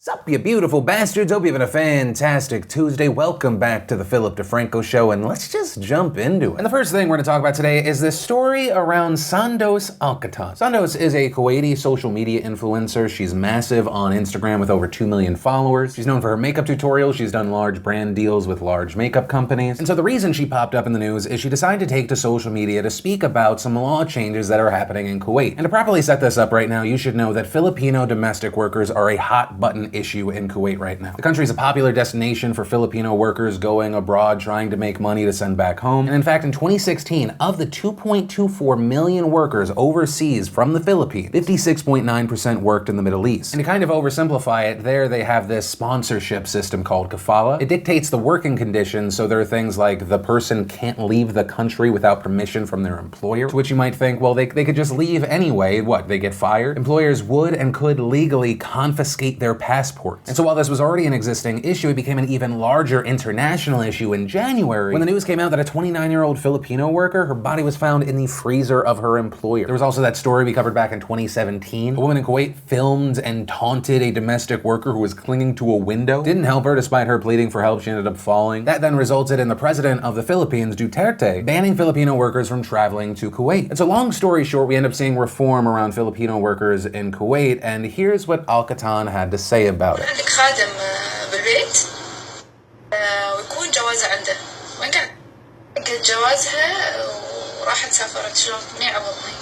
Sup, you beautiful bastards? Hope you're having a fantastic Tuesday. Welcome back to the DeFranco Show, and let's just jump into it. And the first thing we're going to talk about today is this story around Sondos Alqattan. Sondos is a Kuwaiti social media influencer. She's massive on Instagram with over 2 million followers. She's known for her makeup tutorials. She's done large brand deals with large makeup companies. And so the reason she popped up in the news is she decided to take to social media to speak about some law changes that are happening in Kuwait. And to properly set this up right now, you should know that Filipino domestic workers are a hot button issue in Kuwait right now. The country is a popular destination for Filipino workers going abroad trying to make money to send back home. And in fact, in 2016, of the 2.24 million workers overseas from the Philippines, 56.9% worked in the Middle East. And to kind of oversimplify it, there they have this sponsorship system called kafala. It dictates the working conditions, so there are things like the person can't leave the country without permission from their employer, to which you might think, well, they could just leave anyway. What, they get fired? Employers would and could legally confiscate their passports. And so while this was already an existing issue, it became an even larger international issue in January when the news came out that a 29-year-old Filipino worker, her body was found in the freezer of her employer. There was also that story we covered back in 2017. A woman in Kuwait filmed and taunted a domestic worker who was clinging to a window. Didn't help her despite her pleading for help. She ended up falling. That then resulted in the president of the Philippines, Duterte, banning Filipino workers from traveling to Kuwait. It's a long story short, we end up seeing reform around Filipino workers in Kuwait, and here's what Alqattan had to say about it. عندك خادم بالبيت ويكون جوازها عنده وين كان قد جوازها وراحت سافرت شلون مني عوضني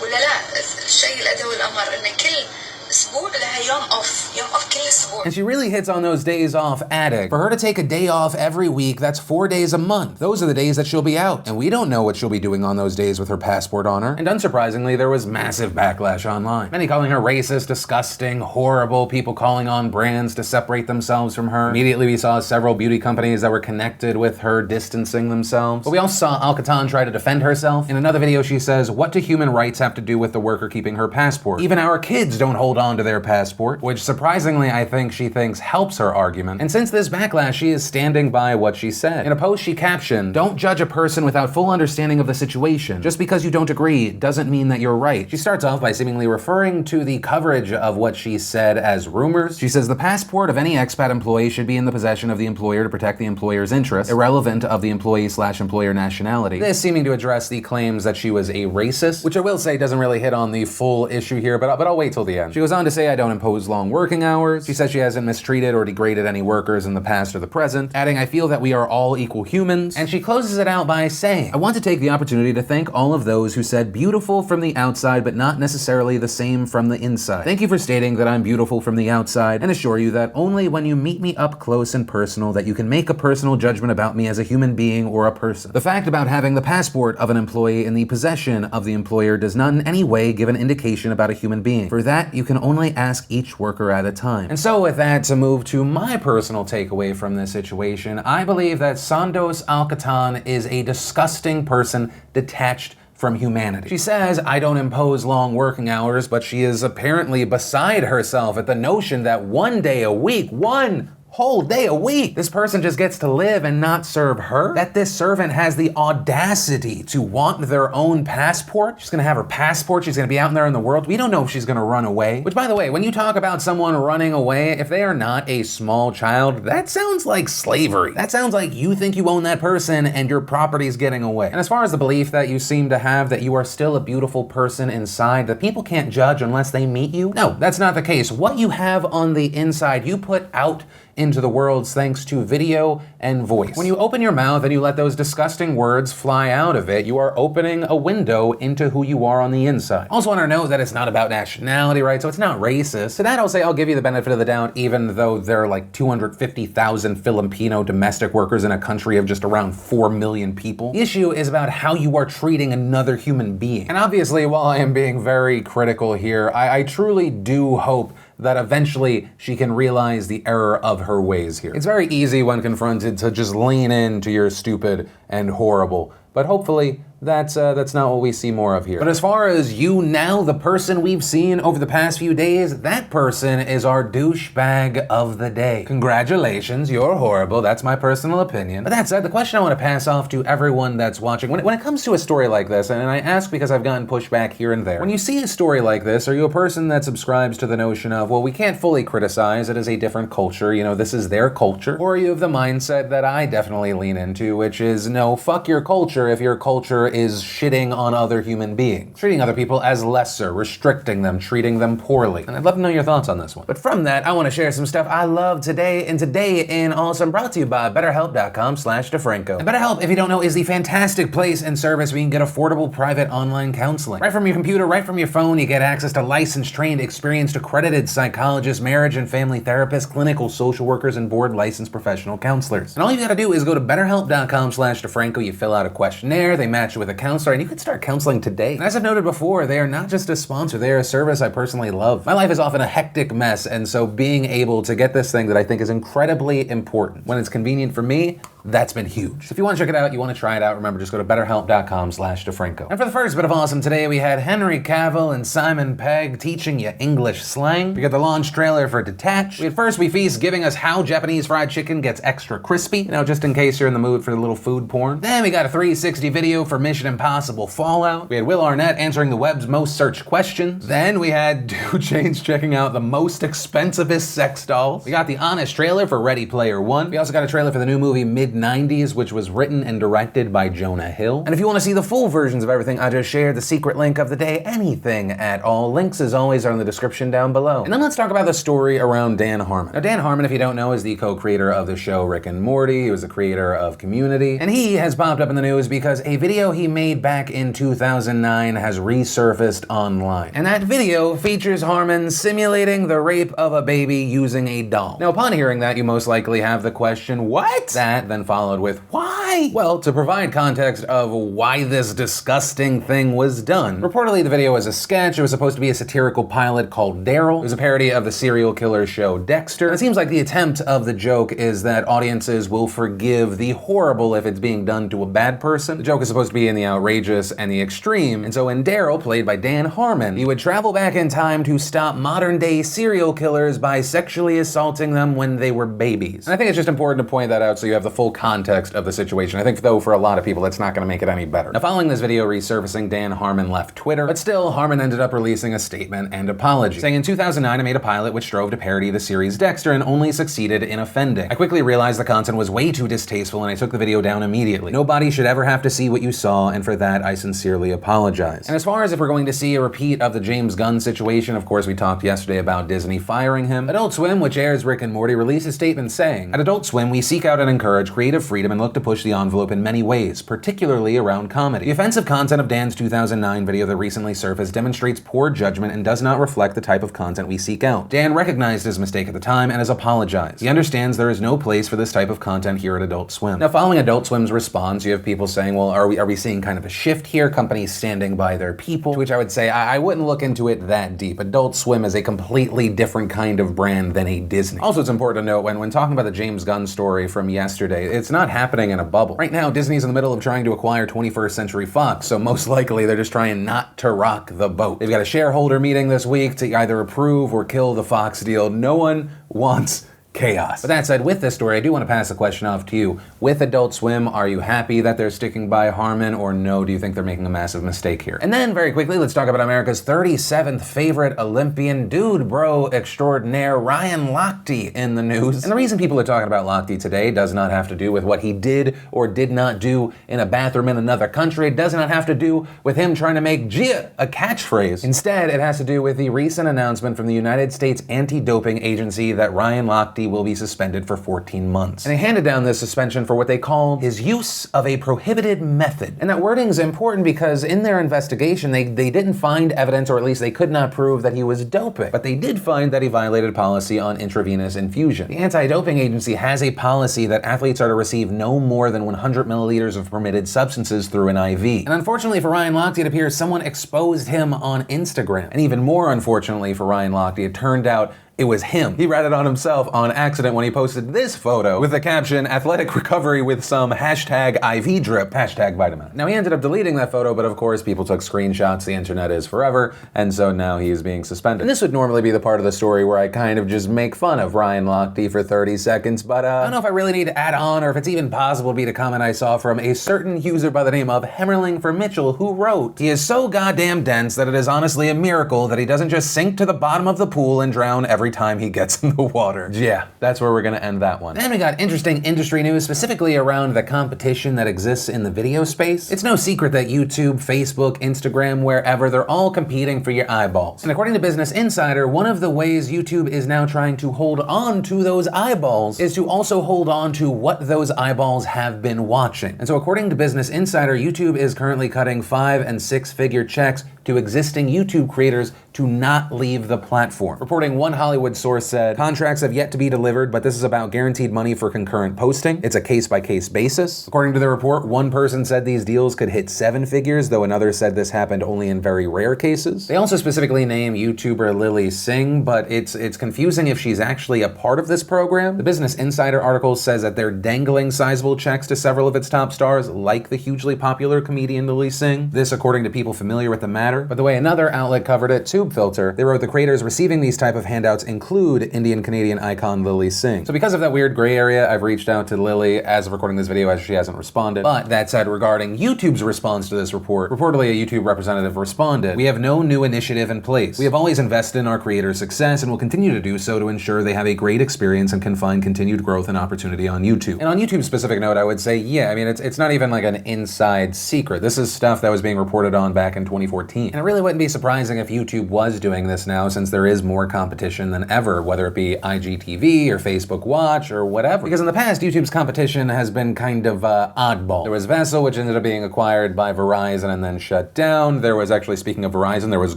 ولا لا الشيء الأدوي والأمر إن كل أسبوع لها يوم أوف كل أسبوع. And she really hits on those days off addict. For her to take a day off every week, that's 4 days a month. Those are the days that she'll be out. And we don't know what she'll be doing on those days with her passport on her. And unsurprisingly, there was massive backlash online. Many calling her racist, disgusting, horrible, people calling on brands to separate themselves from her. Immediately we saw several beauty companies that were connected with her distancing themselves. But we also saw Alqattan try to defend herself. In another video she says, what do human rights have to do with the worker keeping her passport? Even our kids don't hold on to their passport, which surprisingly I think she thinks helps her argument. And since this backlash, she is standing by what she said. In a post she captioned, "Don't judge a person without full understanding of the situation. Just because you don't agree doesn't mean that you're right." She starts off by seemingly referring to the coverage of what she said as rumors. She says the passport of any expat employee should be in the possession of the employer to protect the employer's interests, irrelevant of the employee/employer nationality. This seeming to address the claims that she was a racist, which I will say doesn't really hit on the full issue here, but I'll wait till the end. She goes on to say, "I don't impose long working hours." She says she hasn't mistreated or degraded any workers in the past or the present, adding, "I feel that we are all equal humans." And she closes it out by saying, "I want to take the opportunity to thank all of those who said beautiful from the outside but not necessarily the same from the inside. Thank you for stating that I'm beautiful from the outside and assure you that only when you meet me up close and personal that you can make a personal judgment about me as a human being or a person. The fact about having the passport of an employee in the possession of the employer does not in any way give an indication about a human being. For that, you can only ask each worker at a time." And so with that, to move to my personal takeaway from this situation, I believe that Sondos Alqattan is a disgusting person detached from humanity. She says, "I don't impose long working hours," but she is apparently beside herself at the notion that one day a week, one whole day a week, this person just gets to live and not serve her? That this servant has the audacity to want their own passport? She's gonna have her passport, she's gonna be out there in the world. We don't know if she's gonna run away. Which, by the way, when you talk about someone running away, if they are not a small child, that sounds like slavery. That sounds like you think you own that person and your property's getting away. And as far as the belief that you seem to have that you are still a beautiful person inside, that people can't judge unless they meet you, no, that's not the case. What you have on the inside, you put out into the world thanks to video and voice. When you open your mouth and you let those disgusting words fly out of it, you are opening a window into who you are on the inside. Also want to note that it's not about nationality, right? So it's not racist. To that I'll say I'll give you the benefit of the doubt, even though there are like 250,000 Filipino domestic workers in a country of just around 4 million people. The issue is about how you are treating another human being. And obviously, while I am being very critical here, I truly do hope that eventually she can realize the error of her ways here. It's very easy when confronted to just lean into your stupid and horrible, but hopefully that's not what we see more of here. But as far as you now, the person we've seen over the past few days, that person is our douchebag of the day. Congratulations, you're horrible. That's my personal opinion. But that said, the question I want to pass off to everyone that's watching, when it comes to a story like this, and I ask because I've gotten pushback here and there, when you see a story like this, are you a person that subscribes to the notion of, well, we can't fully criticize, it is a different culture, you know, this is their culture? Or are you of the mindset that I definitely lean into, which is, no, fuck your culture if your culture is shitting on other human beings, treating other people as lesser, restricting them, treating them poorly? And I'd love to know your thoughts on this one. But from that, I want to share some stuff I love today, and today in Awesome, brought to you by BetterHelp.com/DeFranco. And BetterHelp, if you don't know, is the fantastic place and service where you can get affordable private online counseling. Right from your computer, right from your phone, you get access to licensed, trained, experienced, accredited psychologists, marriage and family therapists, clinical social workers, and board licensed professional counselors. And all you gotta do is go to BetterHelp.com/DeFranco, you fill out a questionnaire, they match you with a counselor, and you can start counseling today. And as I've noted before, they are not just a sponsor, they are a service I personally love. My life is often a hectic mess, and so being able to get this thing that I think is incredibly important when it's convenient for me, that's been huge. So if you want to check it out, you want to try it out, remember, just go to BetterHelp.com/DeFranco. And for the first bit of awesome today, we had Henry Cavill and Simon Pegg teaching you English slang. We got the launch trailer for Detached. First we feast giving us how Japanese fried chicken gets extra crispy, you know, just in case you're in the mood for a little food porn. Then we got a 360 video for Mission Impossible Fallout. We had Will Arnett answering the web's most searched questions. Then we had 2 Chainz checking out the most expensivest sex dolls. We got the honest trailer for Ready Player One. We also got a trailer for the new movie Mid-90s, which was written and directed by Jonah Hill. And if you want to see the full versions of everything I just shared, the secret link of the day, anything at all, links as always are in the description down below. And then let's talk about the story around Dan Harmon. Now, Dan Harmon, if you don't know, is the co-creator of the show Rick and Morty. He was the creator of Community. And he has popped up in the news because a video he made back in 2009 has resurfaced online. And that video features Harmon simulating the rape of a baby using a doll. Now, upon hearing that, you most likely have the question, what? That then followed with, why? Well, to provide context of why this disgusting thing was done, reportedly the video was a sketch. It was supposed to be a satirical pilot called Daryl. It was a parody of the serial killer show Dexter. And it seems like the attempt of the joke is that audiences will forgive the horrible if it's being done to a bad person. The joke is supposed to be in the outrageous and the extreme, and so in Daryl, played by Dan Harmon, he would travel back in time to stop modern-day serial killers by sexually assaulting them when they were babies. And I think it's just important to point that out so you have the full context of the situation. I think, though, for a lot of people, that's not gonna make it any better. Now, following this video resurfacing, Dan Harmon left Twitter, but still, Harmon ended up releasing a statement and apology, saying, in 2009, I made a pilot which strove to parody the series Dexter and only succeeded in offending. I quickly realized the content was way too distasteful and I took the video down immediately. Nobody should ever have to see what you saw, and for that, I sincerely apologize. And as far as if we're going to see a repeat of the James Gunn situation, of course, we talked yesterday about Disney firing him. Adult Swim, which airs Rick and Morty, released a statement saying, at Adult Swim, we seek out and encourage creative freedom and look to push the envelope in many ways, particularly around comedy. The offensive content of Dan's 2009 video that recently surfaced demonstrates poor judgment and does not reflect the type of content we seek out. Dan recognized his mistake at the time and has apologized. He understands there is no place for this type of content here at Adult Swim. Now, following Adult Swim's response, you have people saying, well, are we seeing kind of a shift here? Companies standing by their people? To which I would say, I wouldn't look into it that deep. Adult Swim is a completely different kind of brand than a Disney. Also, it's important to note when talking about the James Gunn story from yesterday, it's not happening in a bubble. Right now, Disney's in the middle of trying to acquire 21st Century Fox, so most likely they're just trying not to rock the boat. They've got a shareholder meeting this week to either approve or kill the Fox deal. No one wants chaos. But that said, with this story, I do want to pass the question off to you. With Adult Swim, are you happy that they're sticking by Harmon, or no, do you think they're making a massive mistake here? And then, very quickly, let's talk about America's 37th favorite Olympian dude bro extraordinaire, Ryan Lochte, in the news. And the reason people are talking about Lochte today does not have to do with what he did or did not do in a bathroom in another country. It does not have to do with him trying to make Gia a catchphrase. Instead, it has to do with the recent announcement from the United States Anti-Doping Agency that Ryan Lochte will be suspended for 14 months. And they handed down this suspension for what they call his use of a prohibited method. And that wording is important because in their investigation, they didn't find evidence, or at least they could not prove that he was doping. But they did find that he violated policy on intravenous infusion. The anti-doping agency has a policy that athletes are to receive no more than 100 milliliters of permitted substances through an IV. And unfortunately for Ryan Lochte, it appears someone exposed him on Instagram. And even more unfortunately for Ryan Lochte, it turned out it was him. He ratted on himself on accident when he posted this photo with the caption, "Athletic recovery with some hashtag IV drip, hashtag vitamin." Now he ended up deleting that photo, but of course people took screenshots. The internet is forever, and so now he is being suspended. And this would normally be the part of the story where I kind of just make fun of Ryan Lochte for 30 seconds, but I don't know if I really need to add on or if it's even possible to beat a comment I saw from a certain user by the name of Hemmerling for Mitchell, who wrote, "He is so goddamn dense that it is honestly a miracle that he doesn't just sink to the bottom of the pool and drown every time he gets in the water." Yeah, that's where we're gonna end that one. Then we got interesting industry news, specifically around the competition that exists in the video space. It's no secret that YouTube, Facebook, Instagram, wherever, they're all competing for your eyeballs. And according to Business Insider, one of the ways YouTube is now trying to hold on to those eyeballs is to also hold on to what those eyeballs have been watching. And so according to Business Insider, YouTube is currently cutting 5- and 6-figure checks to existing YouTube creators to not leave the platform. Reporting one Hollywood source said, "Contracts have yet to be delivered, but this is about guaranteed money for concurrent posting. It's a case-by-case basis." According to the report, one person said these deals could hit 7 figures, though another said this happened only in very rare cases. They also specifically name YouTuber Lily Singh, but it's confusing if she's actually a part of this program. The Business Insider article says that they're dangling sizable checks to several of its top stars, like the hugely popular comedian Lily Singh. This according to people familiar with the matter. But the way another outlet covered it, Tube Filter, they wrote the creators receiving these type of handouts include Indian-Canadian icon Lily Singh. So because of that weird gray area, I've reached out to Lily as of recording this video, as she hasn't responded. But that said, regarding YouTube's response to this report, reportedly a YouTube representative responded, "We have no new initiative in place. We have always invested in our creators' success and will continue to do so to ensure they have a great experience and can find continued growth and opportunity on YouTube." And on YouTube's specific note, I would say, yeah, I mean, it's not even like an inside secret. This is stuff that was being reported on back in 2014. And it really wouldn't be surprising if YouTube was doing this now, since there is more competition than ever, whether it be IGTV or Facebook Watch or whatever. Because in the past, YouTube's competition has been kind of oddball. There was Vessel, which ended up being acquired by Verizon and then shut down. There was actually, speaking of Verizon, there was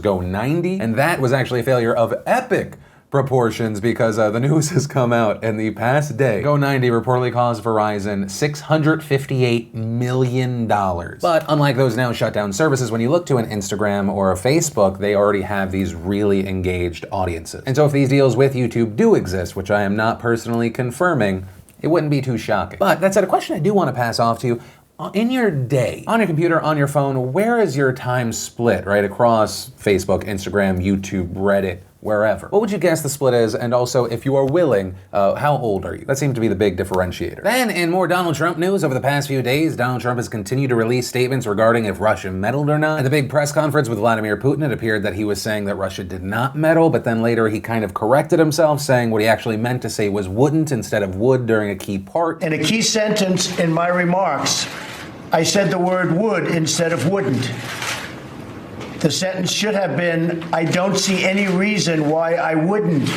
Go90, and that was actually a failure of epic proportions because the news has come out in the past day. Go90 reportedly cost Verizon $658 million. But unlike those now shut down services, when you look to an Instagram or a Facebook, they already have these really engaged audiences. And so if these deals with YouTube do exist, which I am not personally confirming, it wouldn't be too shocking. But that said, a question I do want to pass off to you: in your day, on your computer, on your phone, where is your time split, right? Across Facebook, Instagram, YouTube, Reddit, wherever. What would you guess the split is? And also, if you are willing, how old are you? That seemed to be the big differentiator. Then, in more Donald Trump news, over the past few days, Donald Trump has continued to release statements regarding if Russia meddled or not. At the big press conference with Vladimir Putin, it appeared that he was saying that Russia did not meddle, but then later he kind of corrected himself, saying what he actually meant to say was wouldn't instead of would during a key part. In a key sentence in my remarks, I said the word would instead of wouldn't. The sentence should have been, I don't see any reason why I wouldn't,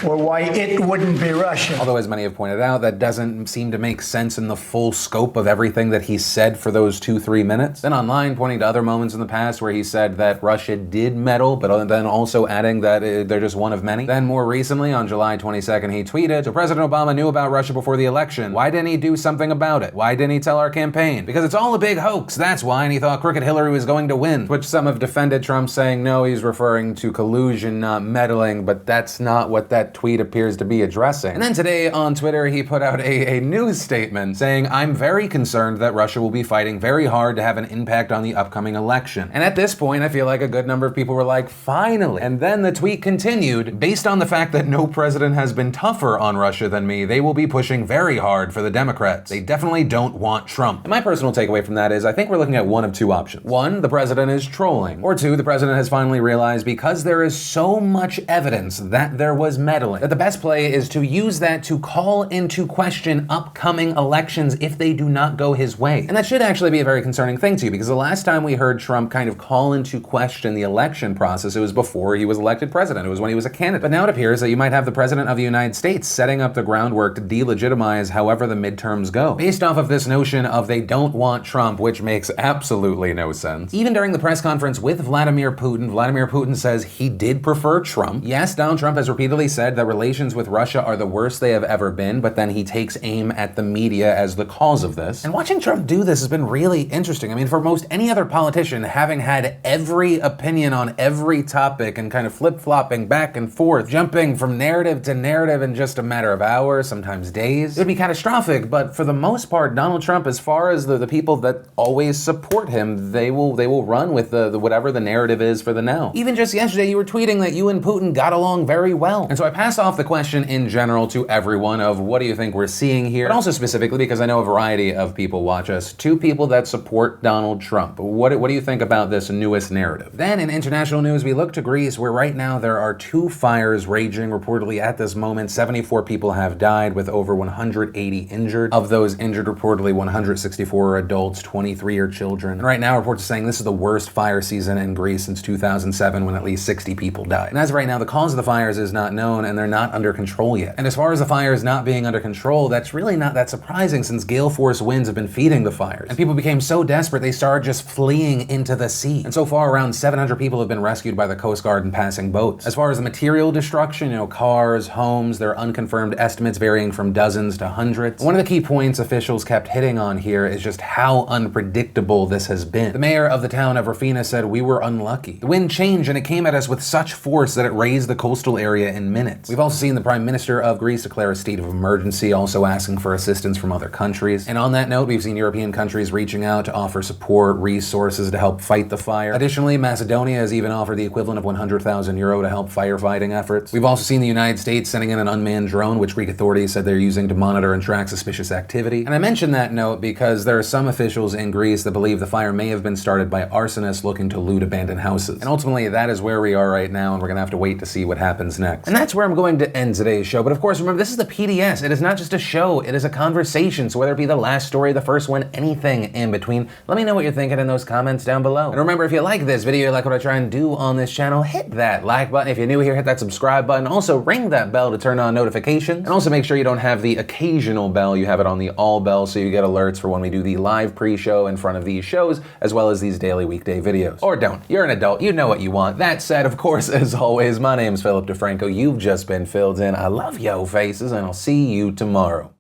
or why it wouldn't be Russia. Although, as many have pointed out, that doesn't seem to make sense in the full scope of everything that he said for those 2-3 minutes. Then online, pointing to other moments in the past where he said that Russia did meddle, but then also adding that they're just one of many. Then more recently, on July 22nd, he tweeted, "So President Obama knew about Russia before the election. Why didn't he do something about it? Why didn't he tell our campaign? Because it's all a big hoax, that's why, and he thought crooked Hillary was going to win." Which some have defended Trump, saying no, he's referring to collusion, not meddling, but that's not what that tweet appears to be addressing. And then today on Twitter, he put out a news statement saying, "I'm very concerned that Russia will be fighting very hard to have an impact on the upcoming election." And at this point, I feel like a good number of people were like, finally. And then the tweet continued, "Based on the fact that no president has been tougher on Russia than me, they will be pushing very hard for the Democrats. They definitely don't want Trump." And my personal takeaway from that is, I think we're looking at one of two options. One, the president is trolling. Or two, the president has finally realized, because there is so much evidence that there was meddling, that the best play is to use that to call into question upcoming elections if they do not go his way. And that should actually be a very concerning thing to you, because the last time we heard Trump kind of call into question the election process, it was before he was elected president. It was when he was a candidate. But now it appears that you might have the president of the United States setting up the groundwork to delegitimize however the midterms go, based off of this notion of they don't want Trump, which makes absolutely no sense. Even during the press conference with Vladimir Putin says he did prefer Trump. Yes, Donald Trump has repeatedly said said that relations with Russia are the worst they have ever been, but then he takes aim at the media as the cause of this. And watching Trump do this has been really interesting. I mean, for most any other politician, having had every opinion on every topic and kind of flip-flopping back and forth, jumping from narrative to narrative in just a matter of hours, sometimes days, it would be catastrophic. But for the most part, Donald Trump, as far as the people that always support him, they will run with the whatever the narrative is for the now. Even just yesterday, you were tweeting that you and Putin got along very well. And so I passed off the question in general to everyone of what do you think we're seeing here, but also specifically because I know a variety of people watch us, to people that support Donald Trump. What do you think about this newest narrative? Then in international news, we look to Greece, where right now there are 2 fires raging. Reportedly at this moment, 74 people have died with over 180 injured. Of those injured, reportedly 164 are adults, 23 are children. And right now, reports are saying this is the worst fire season in Greece since 2007, when at least 60 people died. And as of right now, the cause of the fires is not known, and they're not under control yet. And as far as the fires not being under control, that's really not that surprising, since gale force winds have been feeding the fires. And people became so desperate, they started just fleeing into the sea. And so far, around 700 people have been rescued by the Coast Guard and passing boats. As far as the material destruction, cars, homes, there are unconfirmed estimates varying from dozens to hundreds. One of the key points officials kept hitting on here is just how unpredictable this has been. The mayor of the town of Rafina said, "We were unlucky. The wind changed and it came at us with such force that it raised the coastal area in minutes." We've also seen the Prime Minister of Greece declare a state of emergency, also asking for assistance from other countries. And on that note, we've seen European countries reaching out to offer support, resources to help fight the fire. Additionally, Macedonia has even offered the equivalent of €100,000 to help firefighting efforts. We've also seen the United States sending in an unmanned drone, which Greek authorities said they're using to monitor and track suspicious activity. And I mention that note because there are some officials in Greece that believe the fire may have been started by arsonists looking to loot abandoned houses. And ultimately, that is where we are right now, and we're gonna have to wait to see what happens next. And that's where I'm going to end today's show. But of course, remember, this is the PDS. It is not just a show, it is a conversation. So whether it be the last story, the first one, anything in between, let me know what you're thinking in those comments down below. And remember, if you like this video, you like what I try and do on this channel, hit that like button. If you're new here, hit that subscribe button. Also, ring that bell to turn on notifications. And also make sure you don't have the occasional bell, you have it on the all bell, so you get alerts for when we do the live pre-show in front of these shows, as well as these daily weekday videos. Or don't. You're an adult, you know what you want. That said, of course, as always, my name's DeFranco. You've just been filled in. I love yo faces, and I'll see you tomorrow.